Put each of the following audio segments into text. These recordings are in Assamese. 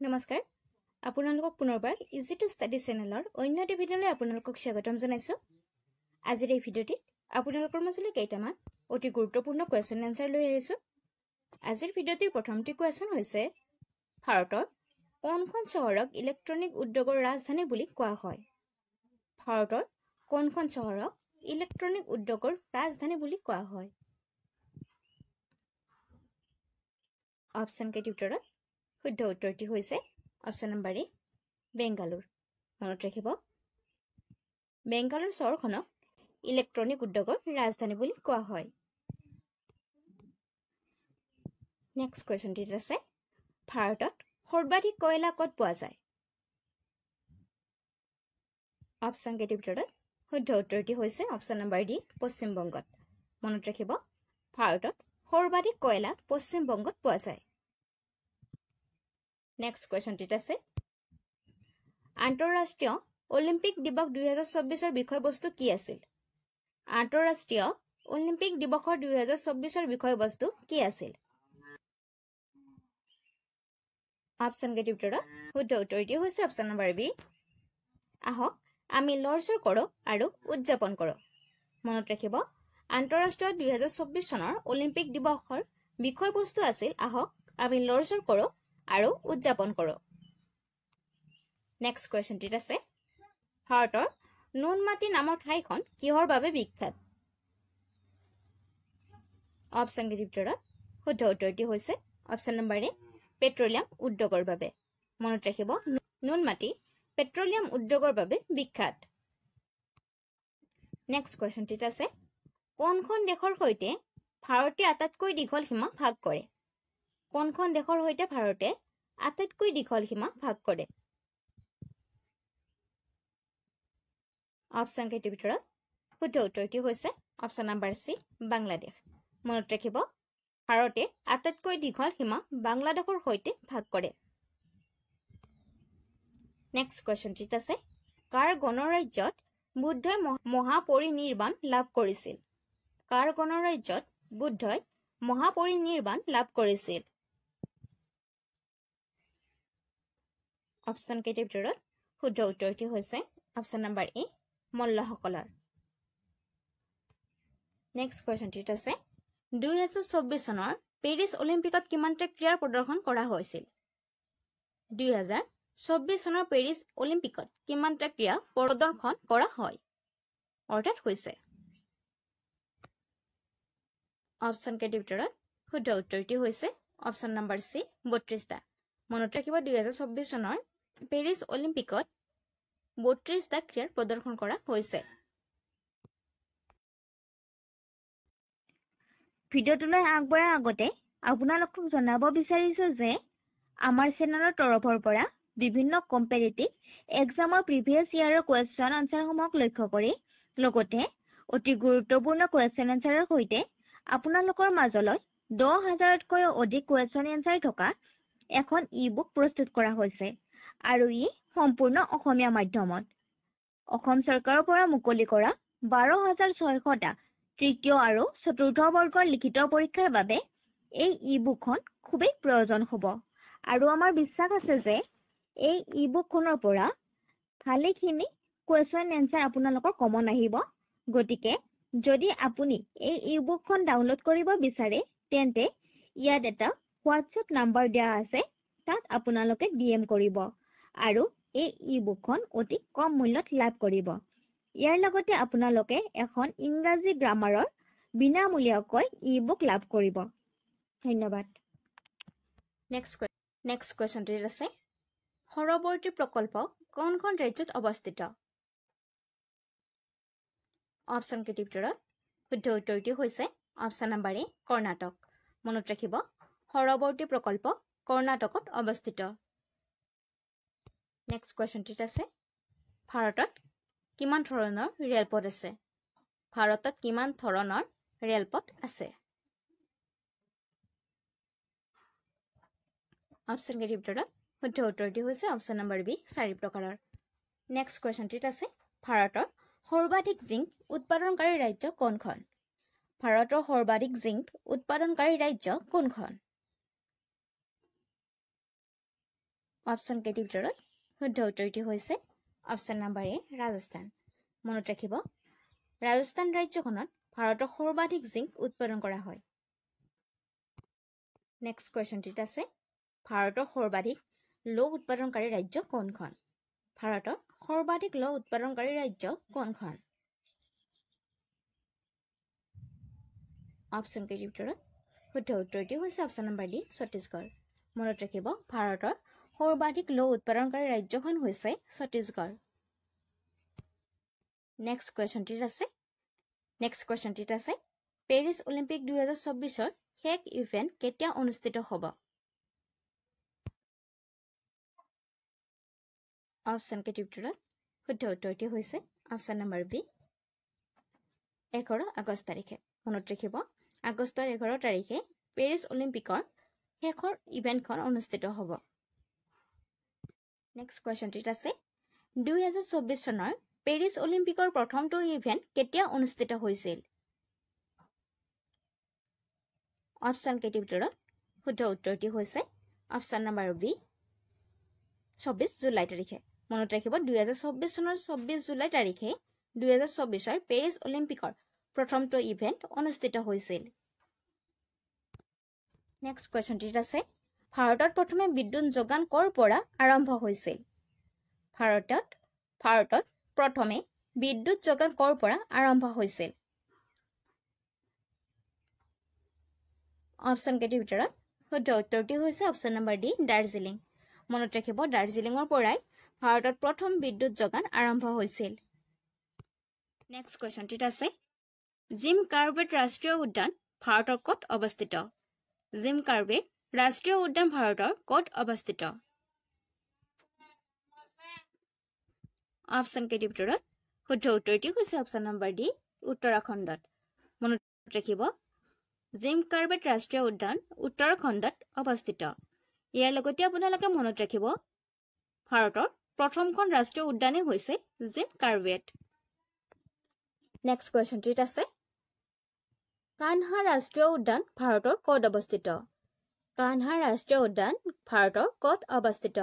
নমস্কাৰ আপোনালোকক পুনৰবাৰ ইজি টু ষ্টাডি চেনেলৰ অন্য এটা ভিডিঅ'লৈ আপোনালোকক স্বাগতম জনাইছো। আজিৰ এই ভিডিঅ'টিত আপোনালোকৰ মাজলৈ কেইটামান অতি গুৰুত্বপূৰ্ণ কোৱেশ্যন এনসাৰ লৈ আহিছো। আজিৰ ভিডিঅ'টিৰ প্ৰথমটি কোৱেশ্যন হৈছে ভাৰতৰ কোনখন চহৰক ইলেক্ট্ৰনিক উদ্যোগৰ ৰাজধানী বুলি কোৱা হয়? ভাৰতৰ কোনখন চহৰক ইলেক্ট্ৰনিক উদ্যোগৰ ৰাজধানী বুলি কোৱা হয়? অপশ্যন কেইটিৰ ভিতৰত শুদ্ধ উত্তৰটি হৈছে অপশ্যন নম্বৰ এ বেংগালুৰু। মনত ৰাখিব, বেংগালুৰু চহৰখনক ইলেক্ট্ৰনিক উদ্যোগৰ ৰাজধানী বুলি কোৱা হয়। নেক্সট কুৱেশ্যনটিত আছে ভাৰতত সৰ্বাধিক কয়লা ক'ত পোৱা যায়? অপশ্যন কেইটিৰ ভিতৰত শুদ্ধ উত্তৰটি হৈছে অপশ্যন নম্বৰ ডি পশ্চিম বংগত। মনত ৰাখিব, ভাৰতত সৰ্বাধিক কয়লা পশ্চিম বংগত পোৱা যায়। নেক্সট কুৱেশ্যনটিত আছে আন্তঃৰাষ্ট্ৰীয় অলিম্পিক দিৱস 2024 বিষয়বস্তু কি আছিল? আন্তঃৰাষ্ট্ৰীয় অলিম্পিক দিৱসৰ 2024 বিষয়বস্তু কি আছিল? অপশ্যন কেইটিৰ ভিতৰত শুদ্ধ উত্তৰটি হৈছে অপশ্যন নম্বৰ বি আহক আমি লৰচৰ কৰোঁ আৰু উদযাপন কৰোঁ। মনত ৰাখিব, আন্তঃৰাষ্ট্ৰীয় 2024 চনৰ অলিম্পিক দিৱসৰ বিষয়বস্তু আছিল আহক আমি লৰচৰ কৰোঁ আৰু উদযাপন কৰোঁ। নেক্সট কুৱেশ্যনটিত আছে ভাৰতৰ নুনমাটি নামৰ ঠাইখন কিহৰ বাবে বিখ্যাত? অপশ্যন কেইটিৰ ভিতৰত শুদ্ধ উত্তৰটি হৈছে অপশ্যন নম্বৰ এ পেট্ৰলিয়াম উদ্যোগৰ বাবে। মনত ৰাখিব, নুনমাটি পেট্ৰলিয়াম উদ্যোগৰ বাবে বিখ্যাত। নেক্সট কুৱেশ্যনটিত আছে কোনখন দেশৰ সৈতে ভাৰতে আটাইতকৈ দীঘল সীমা ভাগ কৰে? কোনখন দেশৰ সৈতে ভাৰতে আটাইতকৈ দীঘল সীমা ভাগ কৰে? অপশ্যন কেইটিৰ ভিতৰত শুদ্ধ উত্তৰটি হৈছে অপশ্যন নম্বৰ চি বাংলাদেশ। মনত ৰাখিব, ভাৰতে আটাইতকৈ দীঘল সীমা বাংলাদেশৰ সৈতে ভাগ কৰে। নেক্সট কুৱেশ্যনটিত আছে কাৰ গণৰাজ্যত বুদ্ধই মহাপৰিনিৰ্বাণ লাভ কৰিছিল? কাৰ গণৰাজ্যত বুদ্ধই মহাপৰিনিৰ্বাণ লাভ কৰিছিল? অপশ্যন কেইটিৰ ভিতৰত শুদ্ধ উত্তৰটি হৈছে অপশ্যন নম্বৰ এ মল্লসকলৰ। নেক্সট কুৱেশ্যনটিত আছে 2024 চনৰ পেৰিছ অলিম্পিকত কিমানটা ক্ৰীড়াৰ প্ৰদৰ্শন কৰা হৈছিল? 2024 চনৰ পেৰিছ অলিম্পিকত কিমানটা ক্ৰীড়া প্ৰদৰ্শন কৰা হয় অৰ্থাৎ হৈছে? অপশ্যন কেইটিৰ ভিতৰত শুদ্ধ উত্তৰটি হৈছে অপশ্যন নম্বৰ চি 32টা। মনত ৰাখিব, 2024 চনৰ পেৰিছ অলিম্পিকত 32টা ক্ৰীড়াৰ প্ৰদৰ্শন কৰা হৈছে। ভিডিঅ'টোলৈ আগবঢ়াৰ আগতে আপোনালোকক জনাব বিচাৰিছো যে আমাৰ চেনেলৰ তৰফৰ পৰা বিভিন্ন কম্পেৰিটিভ এক্সামৰ প্ৰিভিয়াছ ইয়াৰৰ কুৱেশ্যন আনচাৰসমূহক লক্ষ্য কৰি লগতে অতি গুৰুত্বপূৰ্ণ কুৱেশ্যন আনচাৰৰ সৈতে আপোনালোকৰ মাজলৈ 10,000তকৈ অধিক কুৱেশ্যন এনচাৰ থকা এখন ই-বুক প্ৰস্তুত কৰা হৈছে আৰু ই সম্পূৰ্ণ অসমীয়া মাধ্যমত। অসম চৰকাৰৰ পৰা মুকলি কৰা 12,600টা তৃতীয় আৰু চতুৰ্থ বৰ্গৰ লিখিত পৰীক্ষাৰ বাবে এই ই-বুকখন খুবেই প্ৰয়োজন হ'ব আৰু আমাৰ বিশ্বাস আছে যে এই ই-বুকখনৰ পৰা ভালেখিনি কুৱেশ্যন এনচাৰ আপোনালোকৰ কমন আহিব। গতিকে যদি আপুনি এই ই-বুকখন ডাউনলোড কৰিব বিচাৰে তেন্তে ইয়াত এটা হোৱাটছএপ নাম্বাৰ দিয়া আছে, তাত আপোনালোকে DM কৰিব আৰু এই ই-বুকখন অতি কম মূল্যত লাভ কৰিব। ইয়াৰ লগতে আপোনালোকে এখন ইংৰাজী গ্ৰামাৰৰ বিনামূলীয়াকৈ ই-বুক লাভ কৰিব। ধন্যবাদ। নেক্সট কুৱেশ্যনটিত আছে সৰবৰ্তী প্ৰকল্প কোনখন ৰাজ্যত অৱস্থিত? অপশ্যন কেইটিৰ ভিতৰত শুদ্ধ উত্তৰটি হৈছে অপশ্যন নম্বৰ এ কৰ্ণাটক। মনত ৰাখিব, সৰবৰ্তী প্ৰকল্প কৰ্ণাটকত অৱস্থিত। নেক্সট কুৱেশ্যনটিত আছে ভাৰতত কিমান ধৰণৰ ৰেলপথ আছে? ভাৰতত কিমান ধৰণৰ ৰেলপথ আছে? অপশ্যন কেইটিৰ ভিতৰত শুদ্ধ উত্তৰটি হৈছে অপশ্যন নম্বৰ বি 4 প্ৰকাৰৰ। নেক্সট কুৱেশ্যনটিত আছে ভাৰতৰ সৰ্বাধিক জিংক উৎপাদনকাৰী ৰাজ্য কোনখন? ভাৰতৰ সৰ্বাধিক জিংক উৎপাদনকাৰী ৰাজ্য কোনখন? অপশ্যন কেইটিৰ ভিতৰত শুদ্ধ উত্তৰটি হৈছে অপশ্যন নম্বৰ এ ৰাজস্থান মনত ৰাখিব ৰাজস্থান ৰাজ্যখনত ভাৰতৰ সৰ্বাধিক জিংক উৎপাদন কৰা হয় নেক্সট কোৱেশ্চনটিত আছে ভাৰতৰ সৰ্বাধিক লৌহ উৎপাদনকাৰী ৰাজ্য কোনখন ভাৰতৰ সৰ্বাধিক লৌহ উৎপাদনকাৰী ৰাজ্য কোনখন অপশ্যন কেইটিৰ ভিতৰত শুদ্ধ উত্তৰটি হৈছে অপশ্যন নম্বৰ ডি ছত্তীশগড় মনত ৰাখিব ভাৰতৰ সৰ্বাধিক লৌহ উৎপাদনকাৰী ৰাজ্যখন হৈছে ছত্তীশগড় নেক্সট কোৱেশ্চনটিত আছে পেৰিছ অলিম্পিক 2024 শেষ ইভেন্ট কেতিয়া অনুষ্ঠিত হ'ব অপশ্যন কেইটিৰ ভিতৰত শুদ্ধ উত্তৰটি হৈছে অপশ্যন নম্বৰ বি 11 আগষ্ট তাৰিখে মনত ৰাখিব আগষ্টৰ 11 তাৰিখে পেৰিছ অলিম্পিকৰ শেষৰ ইভেন্টখন অনুষ্ঠিত হ'ব নেক্সট কোৱেশ্চনটিত আছে 2024 চনৰ পেৰিছ অলিম্পিকৰ প্ৰথমটো ইভেন্ট কেতিয়া অনুষ্ঠিত হৈছিল অপশ্যন কেইটিৰ ভিতৰত শুদ্ধ উত্তৰটি হৈছে অপশ্যন নম্বৰ বি 24 জুলাই তাৰিখে মনত ৰাখিব 2024 চনৰ 24 জুলাই তাৰিখে 2024 পেৰিছ অলিম্পিকৰ প্ৰথমটো ইভেন্ট অনুষ্ঠিত হৈছিল নেক্সট কোৱেশ্চনটিত আছে ভাৰতত প্ৰথমে বিদ্যুৎ যোগান কৰ পৰা আৰম্ভ হৈছিল ভাৰতত প্ৰথমে বিদ্যুৎ যোগান কৰ পৰা আৰম্ভ হৈছিল অপশ্যন কেইটিৰ ভিতৰত শুদ্ধ উত্তৰটি হৈছে অপশ্যন নম্বৰ ডি দাৰ্জিলিং মনত ৰাখিব দাৰ্জিলিঙৰ পৰাই ভাৰতত প্ৰথম বিদ্যুৎ যোগান আৰম্ভ হৈছিল নেক্সট কোৱেশ্চনটিত আছে জিম কাৰ্বেট ৰাষ্ট্ৰীয় উদ্যান ভাৰতৰ ক'ত অৱস্থিত জিম কাৰ্বেট ৰাষ্ট্ৰীয় উদ্যান ভাৰতৰ ক'ত অৱস্থিত অপশ্যন কেইটিৰ ভিতৰত শুদ্ধ উত্তৰটি হৈছে অপশ্যন নম্বৰ ডি উত্তৰাখণ্ডত মনত ৰাখিব জিম কাৰ্বেট ৰাষ্ট্ৰীয় উদ্যান উত্তৰাখণ্ডত অৱস্থিত ইয়াৰ লগতে আপোনালোকে মনত ৰাখিব ভাৰতৰ প্ৰথমখন ৰাষ্ট্ৰীয় উদ্যানেই হৈছে জিম কাৰ্বেট নেক্সট কোৱেশ্চনটিত আছে কানহা ৰাষ্ট্ৰীয় উদ্যান ভাৰতৰ ক'ত অৱস্থিত কানহা ৰাষ্ট্ৰীয় উদ্যান ভাৰতৰ ক'ত অৱস্থিত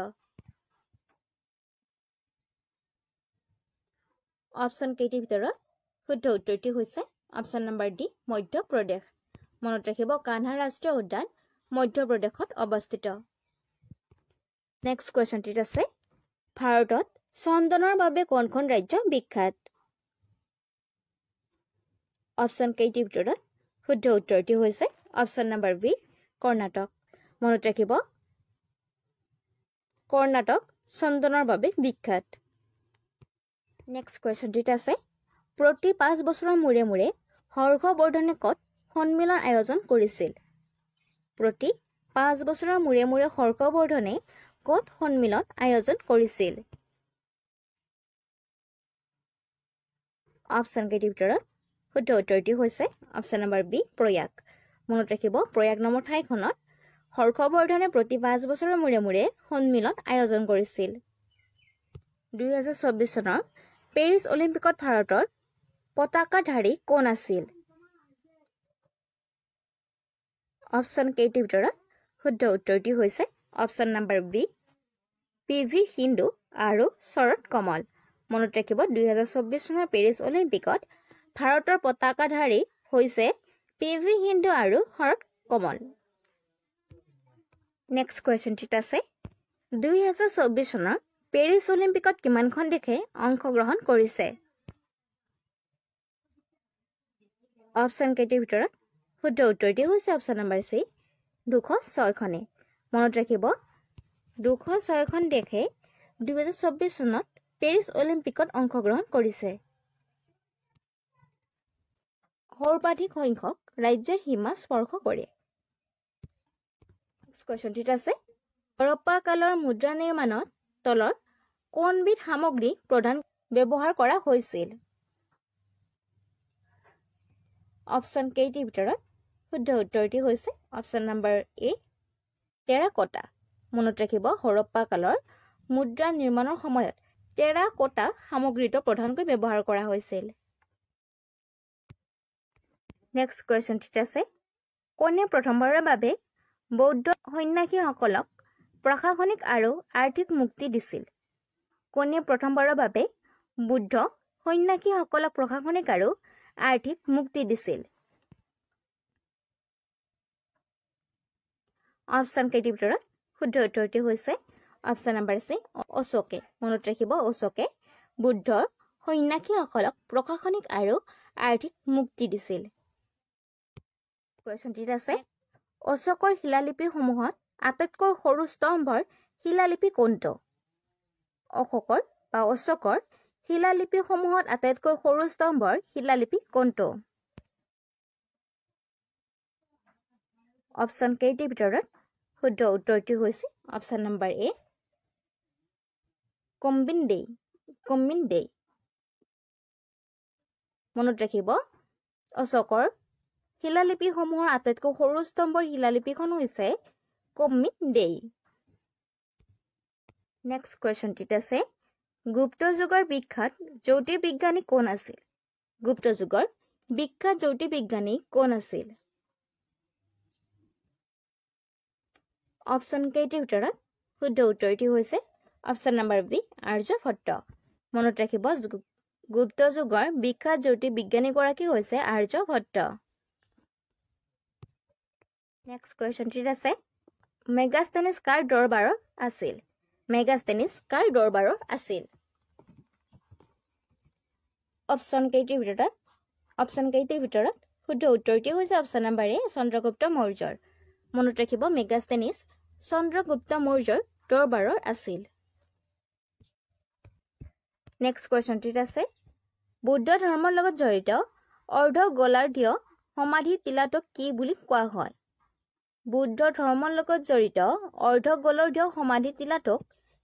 অপশ্যন কেইটিৰ ভিতৰত শুদ্ধ উত্তৰটি হৈছে option number D Madhya Pradesh মনত ৰাখিব কানহা ৰাষ্ট্ৰীয় উদ্যান মধ্য প্ৰদেশত অৱস্থিত নেক্সট কোৱেশ্চনটিত আছে ভাৰতত চন্দনৰ বাবে কোনখন ৰাজ্য বিখ্যাত অপশ্যন কেইটিৰ ভিতৰত শুদ্ধ উত্তৰটি হৈছে অপশ্যন নম্বৰ বি কৰ্ণাটক মনত ৰাখিব কৰ্ণাটক চন্দনৰ বাবে বিখ্যাত নেক্সট কোৱেশ্চনটিত আছে প্ৰতি 5 বছৰৰ মূৰে মূৰে হৰ্ষবৰ্ধনে ক'ত সন্মিলন আয়োজন কৰিছিল প্ৰতি 5 বছৰৰ মূৰে মূৰে হৰ্ষবৰ্ধনে ক'ত সন্মিলন আয়োজন কৰিছিল অপশ্যন কেইটিৰ ভিতৰত শুদ্ধ উত্তৰটি হৈছে অপশ্যন নম্বৰ বি প্ৰয়াগ মনত ৰাখিব প্ৰয়াগ নামৰ ঠাইখনত হৰ্ষবৰ্ধনে প্ৰতি 5 বছৰৰ মূৰে মূৰে সন্মিলন আয়োজন কৰিছিল 2024 চনৰ পেৰিছ অলিম্পিকত ভাৰতৰ পতাকাধাৰী কোন আছিল অপশ্যন কেইটিৰ ভিতৰত শুদ্ধ উত্তৰটি হৈছে option number B P V. Sindhu আৰু শৰৎ কমল মনত ৰাখিব 2024 চনৰ পেৰিছ অলিম্পিকত ভাৰতৰ পতাকাধাৰী হৈছে পি.ভি. সিন্ধু আৰু শৰৎ কমল নেক্সট কোৱেশ্চনটিত আছে 2024 চনৰ পেৰিছ অলিম্পিকত কিমানখন দেশে অংশগ্ৰহণ কৰিছে অপশ্যন কেইটিৰ ভিতৰত শুদ্ধ উত্তৰটি হৈছে অপশ্যন নম্বৰ চি 206খনে মনত ৰাখিব 206খন দেশে 2024 চনত পেৰিছ অলিম্পিকত অংশগ্ৰহণ কৰিছে সৰ্বাধিক সংখ্যক ৰাজ্যৰ সীমা স্পৰ্শ কৰে নেক্সট কোৱেশ্চনটিত আছে হৰপ্পা কালৰ মুদ্ৰা নিৰ্মাণত তলৰ কোনবিধ সামগ্ৰী প্ৰধান ব্যৱহাৰ কৰা হৈছিল অপশ্যন কেইটিৰ ভিতৰত শুদ্ধ উত্তৰটি হৈছে অপশ্যন নম্বৰ এ টেৰাকোটা মনত ৰাখিব হৰপ্পা কালৰ মুদ্ৰা নিৰ্মাণৰ সময়ত টেৰাকোটা সামগ্ৰীটো প্ৰধানকৈ ব্যৱহাৰ কৰা হৈছিল নেক্সট কোৱেশ্চনটিত আছে কোনে প্ৰথমবাৰৰ বাবে বৌদ্ধ সন্ন্যাসীসকলক প্ৰশাসনিক আৰু আৰ্থিক মুক্তি দিছিল? কোনে প্ৰথমবাৰৰ বাবে বুদ্ধ সন্ন্যাসীসকলক প্ৰশাসনিক আৰু আৰ্থিক মুক্তি দিছিল? অপশ্যন কেইটিৰ ভিতৰত শুদ্ধ উত্তৰটি হৈছে অপশ্যন নম্বৰ চি অশোকে। মনত ৰাখিব অশোকে বুদ্ধৰ সন্ন্যাসীসকলক প্ৰশাসনিক আৰু আৰ্থিক মুক্তি দিছিল। কুৱেশ্যনটিত আছে অশোকৰ শিলালিপিসমূহত আটাইতকৈ সৰু স্তম্ভৰ শিলালিপি কোনটো? অশোকৰ শিলালিপিসমূহত আটাইতকৈ সৰু স্তম্ভৰ শিলালিপি কোনটো? অপশ্যন কেইটিৰ ভিতৰত শুদ্ধ উত্তৰটি হৈছে অপশ্যন নম্বৰ এ কম্বিনডেই। মনত ৰাখিব অশোকৰ শিলালিপিসমূহৰ আটাইতকৈ সৰু স্তম্ভৰ শিলালিপিখন হৈছে কম্বিনডেই। নেক্সট কুৱেশ্যনটিত আছে গুপ্ত যুগৰ বিখ্যাত জ্যোতিৰ্বিজ্ঞানী কোন আছিল? গুপ্ত যুগৰ বিখ্যাত জ্যোতিৰ্বিজ্ঞানী কোন আছিল? অপশ্যন কেইটিৰ ভিতৰত শুদ্ধ উত্তৰটি হৈছে অপশ্যন নম্বৰ বি আৰ্যভট্ট। মনত ৰাখিব গুপ্ত যুগৰ বিখ্যাত জ্যোতিৰ্বিজ্ঞানীগৰাকী হৈছে আৰ্যভট্ট। নেক্সট কুৱেশ্যনটিত আছে মেগাষ্টেনিছ কাৰ দৰবাৰৰ আছিল? মেগাষ্টেনিছ কাৰ দৰবাৰৰ আছিল? অপশ্যন কেইটিৰ ভিতৰত শুদ্ধ উত্তৰটি হৈছে অপশ্যন নম্বৰ এ চন্দ্ৰগুপ্ত মৌৰ্যৰ। মনত ৰাখিব মেগাষ্টেনিছ চন্দ্ৰগুপ্ত মৌৰ্যৰ দৰবাৰৰ আছিল। নেক্সট কুৱেশ্যনটিত আছে বুদ্ধ ধৰ্মৰ লগত জড়িত অৰ্ধ গোলাৰ্ধীয় সমাধি টিলাটোক কি বুলি কোৱা হয়? বুদ্ধ ধৰ্মৰ লগত জড়িত অৰ্ধ গোলাৰ্ধীয় সমাধি টিলাটোক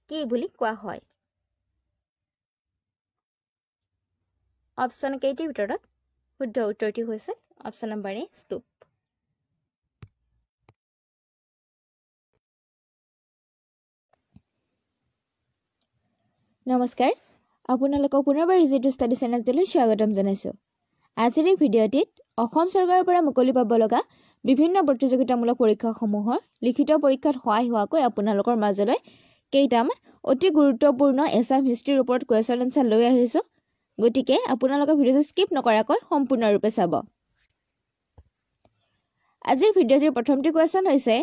কি বুলি কোৱা হয়? অপশ্যন কেইটিৰ ভিতৰত শুদ্ধ উত্তৰটি হৈছে অপশ্যন নম্বৰ এ স্তূপ। নমস্কাৰ, আপোনালোকক পুনৰবাৰ ইজি টু ষ্টাডি চেনেলটোলৈ স্বাগতম জনাইছোঁ। আজিৰ এই ভিডিঅ'টিত অসম চৰকাৰৰ পৰা মুকলি পাব লগা বিভিন্ন প্ৰতিযোগিতামূলক পৰীক্ষাসমূহৰ লিখিত পৰীক্ষাত সহায় হোৱাকৈ আপোনালোকৰ মাজলৈ কেইটামান অতি গুৰুত্বপূৰ্ণ এছাম হিষ্ট্ৰীৰ ওপৰত কুৱেশ্যন এনচাৰ লৈ আহিছোঁ। গতিকে আপোনালোকে ভিডিঅ'টো স্কিপ নকৰাকৈ সম্পূৰ্ণৰূপে চাব। আজিৰ ভিডিঅ'টিৰ প্ৰথমটি কুৱেশ্যন হৈছে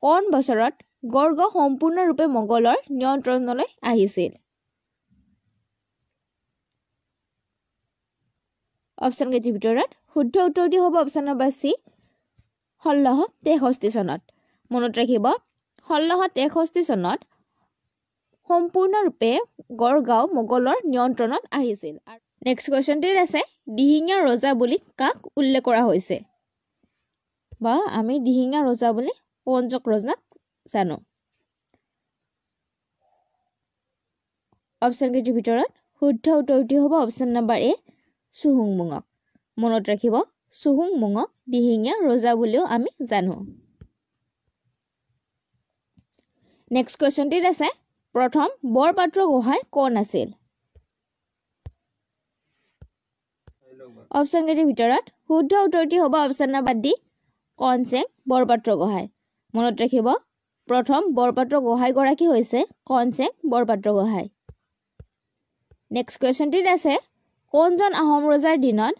কোন বছৰত গড়গ সম্পূৰ্ণৰূপে মোগলৰ নিয়ন্ত্ৰণলৈ আহিছিল? অপশ্যন কেইটিৰ ভিতৰত শুদ্ধ উত্তৰটি হ'ব অপশ্যন নম্বৰ চি 1663 চনত। মনত ৰাখিব 1663 চনত সম্পূৰ্ণৰূপে গড়গাঁও মোগলৰ নিয়ন্ত্ৰণত আহিছিল। নেক্সট কুৱেশ্যনটিত আছে দিহিঙীয়া ৰজা বুলি কাক উল্লেখ কৰা হৈছে? বা আমি দিহিঙীয়া ৰজা বুলি পঞ্চক ৰজাক জানো। অপশ্যন কেইটিৰ ভিতৰত শুদ্ধ উত্তৰটি হ'ব অপশ্যন নম্বৰ এ চুহুংমুঙক। মনত ৰাখিব চুহুংমুঙক দিহিঙীয়া ৰজা বুলিও আমি জানো। নেক্সট কুৱেশ্যনটিত আছে প্ৰথম বৰপাত্ৰ গোহাঁই কোন আছিল? অপশ্যন কেইটিৰ ভিতৰত শুদ্ধ উত্তৰটি হ'ব option number D Konseng Borpatra Gohain. মনত ৰাখিব প্ৰথম বৰপাত্ৰ গোহাঁইগৰাকী হৈছে কনচেং বৰপাত্ৰ গোহাঁই। নেক্সট কুৱেশ্যনটিত আছে কোনজন আহোম ৰজাৰ দিনত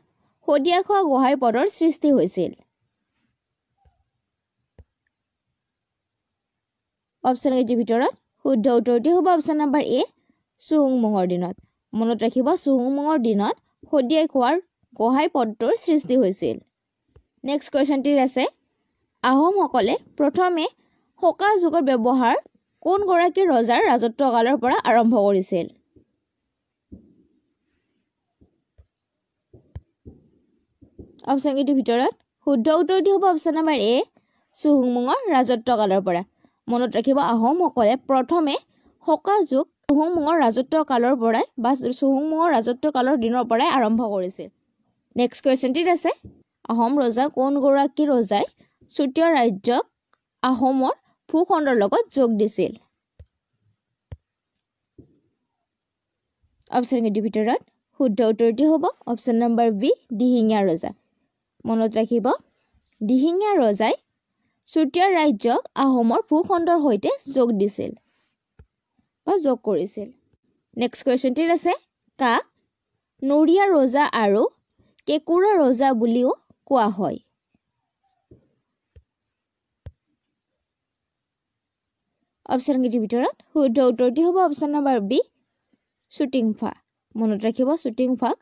শদিয়াখোৱা গোহাঁই পদৰ সৃষ্টি হৈছিল? অপশ্যন কেইটিৰ ভিতৰত শুদ্ধ উত্তৰটি হ'ব অপশ্যন নম্বৰ এ চুহুংমুঙৰ দিনত। মনত ৰাখিব চুহুংমুঙৰ দিনত শদিয়াখোৱাৰ গোহাঁই পদটোৰ সৃষ্টি হৈছিল। নেক্সট কুৱেশ্যনটিত আছে আহোমসকলে প্ৰথমে শকা যুগৰ ব্যৱহাৰ কোনগৰাকী ৰজাৰ ৰাজত্বকালৰ পৰা আৰম্ভ কৰিছিল? অপশ্যন কেইটিৰ ভিতৰত শুদ্ধ উত্তৰটি হ'ব অপশ্যন নম্বৰ এ চুহুংমুঙৰ ৰাজত্বকালৰ পৰা। মনত ৰাখিব আহোমসকলে প্ৰথমে শকা যুগ চুহুংমুঙৰ ৰাজত্বকালৰ পৰাই বা চুহুংমুঙৰ ৰাজত্বকালৰ দিনৰ পৰাই আৰম্ভ কৰিছিল। নেক্সট কুৱেশ্যনটিত আছে আহোম ৰজা কোনগৰাকী ৰজাই চুতীয়া ৰাজ্যক আহোমৰ ভূখণ্ডৰ লগত যোগ দিছিল? অপশ্যন কেইটিৰ ভিতৰত শুদ্ধ উত্তৰটি হ'ব অপশ্যন নম্বৰ বি দিহিঙীয়া ৰজা। মনত ৰাখিব দিহিঙীয়া ৰজাই চুতীয়া ৰাজ্যক আহোমৰ ভূখণ্ডৰ সৈতে যোগ দিছিল বা যোগ কৰিছিল? নেক্সট কুৱেশ্যনটিত আছে কাক নৰিয়া ৰজা আৰু কেঁকুৰা ৰজা বুলিও কোৱা হয়? অপশ্যন কেইটিৰ ভিতৰত শুদ্ধ উত্তৰটি হ'ব অপশ্যন নম্বৰ বি চুটিংফা। মনত ৰাখিব চুটিংফাক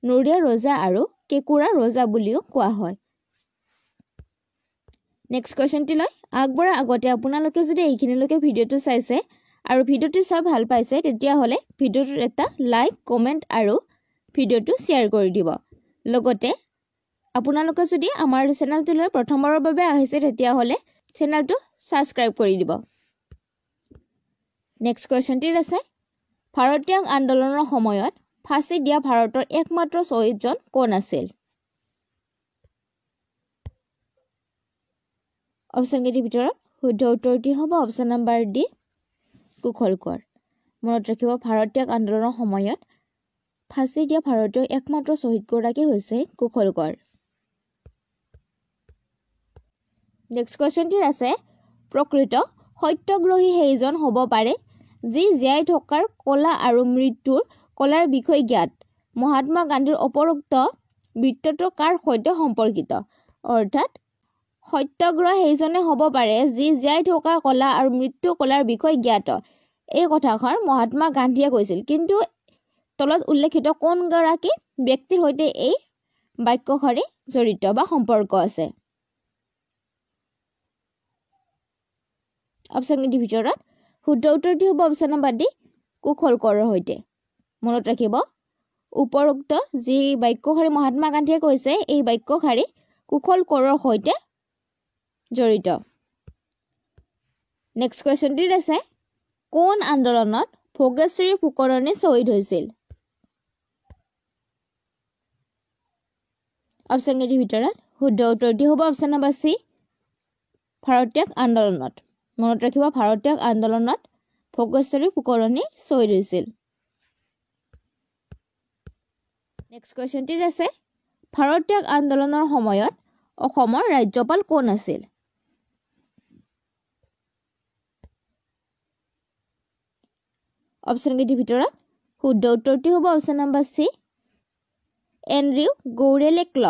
নৰিয়া ৰজা আৰু কেঁকুৰা ৰজা বুলিও কোৱা হয়। নেক্সট কুৱেশ্যনটিলৈ আগবঢ়াৰ আগতে আপোনালোকে যদি এইখিনিলৈকে ভিডিঅ'টো চাইছে আৰু ভিডিঅ'টো চাই ভাল পাইছে তেতিয়াহ'লে ভিডিঅ'টোত এটা লাইক কমেণ্ট আৰু ভিডিঅ'টো শ্বেয়াৰ কৰি দিব। লগতে আপোনালোকে যদি আমাৰ চেনেলটোলৈ প্ৰথমবাৰৰ বাবে আহিছে তেতিয়াহ'লে চেনেলটো ছাবস্ক্ৰাইব কৰি দিব। নেক্সট কুৱেশ্যনটিত আছে ভাৰতীয় আন্দোলনৰ সময়ত ফাঁচি দিয়া ভাৰতৰ একমাত্ৰ শ্বহীদজন কোন আছিল? অপশ্যন কেইটিৰ ভিতৰত শুদ্ধ উত্তৰটি হ'ব option number D Kushal Konwar. মনত ৰাখিব ভাৰতীয় আন্দোলনৰ সময়ত ফাঁচি দিয়া ভাৰতীয় একমাত্ৰ শ্বহীদগৰাকী হৈছে কুশল কোঁৱৰ। নেক্সট কুৱেশ্যনটিত আছে প্ৰকৃত সত্যগ্ৰহী সেইজন হ'ব পাৰে যি জীয়াই থকাৰ কলা আৰু মৃত্যুৰ কলাৰ বিষয়ে জ্ঞাত। মহাত্মা গান্ধীৰ উপৰোক্ত বৃত্তটো কাৰ সৈতে সম্পৰ্কিত? অৰ্থাৎ সত্যগ্ৰহ সেইজনে হ'ব পাৰে যি জীয়াই থকাৰ কলা আৰু মৃত্যু কলাৰ বিষয়ে জ্ঞাত। এই কথাষাৰ মহাত্মা গান্ধীয়ে কৈছিল, কিন্তু তলত উল্লেখিত কোনগৰাকী ব্যক্তিৰ সৈতে এই বাক্যশাৰী জড়িত বা সম্পৰ্ক আছে? অপশ্যন কেইটিৰ ভিতৰত শুদ্ধ উত্তৰটি হ'ব অপশ্যন নম্বৰ ডি কুশল কোঁৱৰৰ সৈতে। মনত ৰাখিব উপৰোক্ত যি বাক্যশাৰী মহাত্মা গান্ধীয়ে কৈছে এই বাক্যশাৰী কুশল কোঁৱৰৰ সৈতে জড়িত। নেক্সট কুৱেশ্যনটিত আছে কোন আন্দোলনত ভোগেশ্বৰী ফুকননী শ্বহীদ হৈছিল? অপশ্যন কেইটিৰ ভিতৰত শুদ্ধ উত্তৰটি হ'ব অপশ্যন নম্বৰ চি ভাৰতীয় আন্দোলনত। মনত ৰাখিব ভাৰতীয় আন্দোলনত ভোগেশ্বৰী ফুকননী শ্বহীদ হৈছিল। নেক্সট কুৱেশ্যনটিত আছে ভাৰতীয় আন্দোলনৰ সময়ত অসমৰ ৰাজ্যপাল কোন আছিল? অপশ্যন কেইটিৰ ভিতৰত শুদ্ধ উত্তৰটি হ'ব অপশ্যন নম্বৰ চি এণ্ড্ৰিউ গৌৰেলে ক্ল।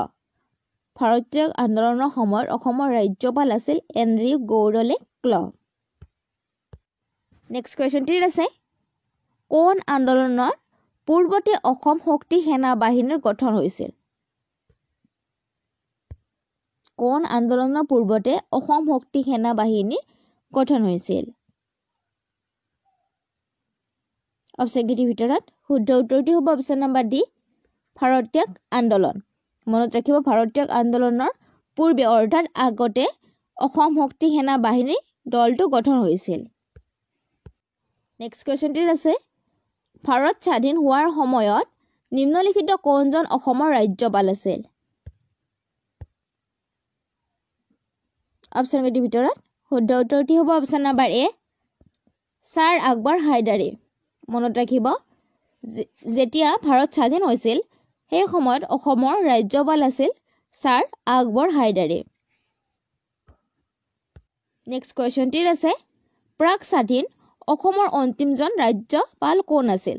ভাৰতীয় আন্দোলনৰ সময়ত অসমৰ ৰাজ্যপাল আছিল এণ্ড্ৰিউ গৌৰেলে ক্ল। নেক্সট কুৱেশ্যনটিত আছে কোন আন্দোলনৰ পূৰ্বতে অসম শক্তি সেনা বাহিনীৰ গঠন হৈছিল? কোন আন্দোলনৰ পূৰ্বতে অসম শক্তি সেনা বাহিনীৰ গঠন হৈছিল? অপশ্যন কেইটিৰ ভিতৰত শুদ্ধ উত্তৰটি হ'ব অপশ্যন নম্বৰ ডি ভাৰতীয় আন্দোলন। মনত ৰাখিব ভাৰতীয় আন্দোলনৰ পূৰ্বে অৰ্থাৎ আগতে অসম শক্তি সেনা বাহিনীৰ দলটো গঠন হৈছিল। নেক্সট কুৱেশ্যনটিত আছে ভাৰত স্বাধীন হোৱাৰ সময়ত নিম্নলিখিত কোনজন অসমৰ ৰাজ্যপাল আছিল? অপশ্যন কেইটিৰ ভিতৰত শুদ্ধ উত্তৰটি হ'ব অপশ্যন নম্বৰ এ ছাৰ আকবৰ হাইদাৰী। মনত ৰাখিব যেতিয়া ভাৰত স্বাধীন হৈছিল সেই সময়ত অসমৰ ৰাজ্যপাল আছিল ছাৰ আকবৰ হাইদাৰী। নেক্সট কুৱেশ্যনটিত আছে প্ৰাক স্বাধীন অসমৰ অন্তিমজন ৰাজ্যপাল কোন আছিল?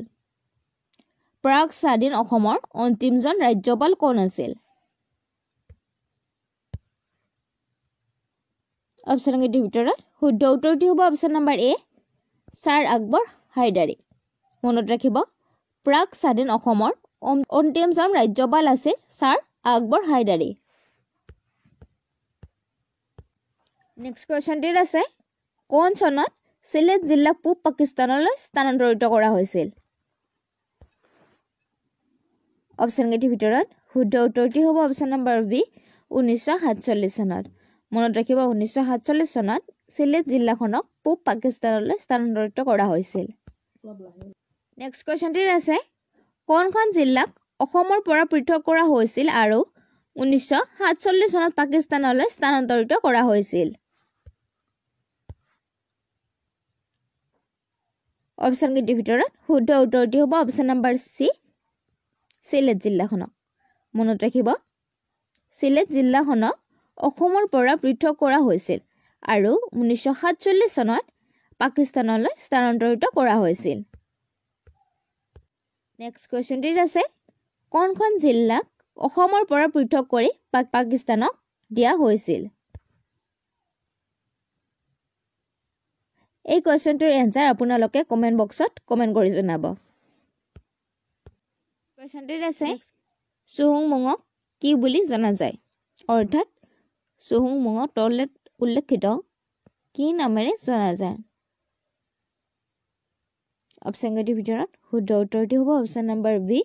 প্ৰাক স্বাধীন অসমৰ অন্তিমজন ৰাজ্যপাল কোন আছিল? অপশ্যন কেইটিৰ ভিতৰত শুদ্ধ উত্তৰটি হ'ব অপশ্যন নম্বৰ এ ছাৰ আকবৰ হাইদাৰী। মনত ৰাখিব প্ৰাক স্বাধীন অসমৰ অন্তিমজন ৰাজ্যপাল আছিল ছাৰ আকবৰ হাইদাৰী। নেক্সট কুৱেশ্যনটিত আছে কোন চনত চিলেট জিলাক পূব পাকিস্তানলৈ স্থানান্তৰিত কৰা হৈছিল? অপশ্যন কেইটিৰ ভিতৰত শুদ্ধ উত্তৰটি হ'ব অপশ্যন নম্বৰ বি 1947 চনত। মনত ৰাখিব 1947 চনত চিলেট জিলাখনক পূব পাকিস্তানলৈ স্থানান্তৰিত কৰা হৈছিল। নেক্সট কুৱেশ্যনটিত আছে কোনখন জিলাক অসমৰ পৰা পৃথক কৰা হৈছিল আৰু 1947 চনত পাকিস্তানলৈ স্থানান্তৰিত কৰা হৈছিল? অপশ্যন কেইটিৰ ভিতৰত শুদ্ধ উত্তৰটি হ'ব অপশ্যন নম্বৰ চি চিলেট জিলাখনক। মনত ৰাখিব চিলেট জিলাখনক অসমৰ পৰা পৃথক কৰা হৈছিল আৰু 1947 চনত পাকিস্তানলৈ স্থানান্তৰিত কৰা হৈছিল। নেক্সট কুৱেশ্যনটিত আছে কোনখন জিলাক অসমৰ পৰা পৃথক কৰি পাকিস্তানক দিয়া হৈছিল? এই কুৱেশ্যনটোৰ এনসাৰ আপোনালোকে কমেন্ট বক্সত কমেন্ট কৰি জনাব। কুৱেশ্যনটিত আছে চুহুংমুঙক কি বুলি জনা যায়? অৰ্থাৎ চুহুংমুঙক তলত উল্লেখিত কি নামেৰে জনা যায়? অপশ্যনকেইটিৰ ভিতৰত শুদ্ধ উত্তৰটি হ'ব অপশ্যন নম্বৰ বি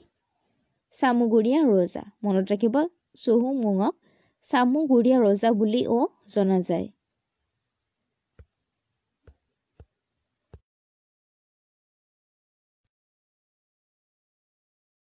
চামুগুৰিয়া ৰজা। মনত ৰাখিব চুহুংমুঙক চামুগুৰিয়া ৰজা বুলিও জনা যায়।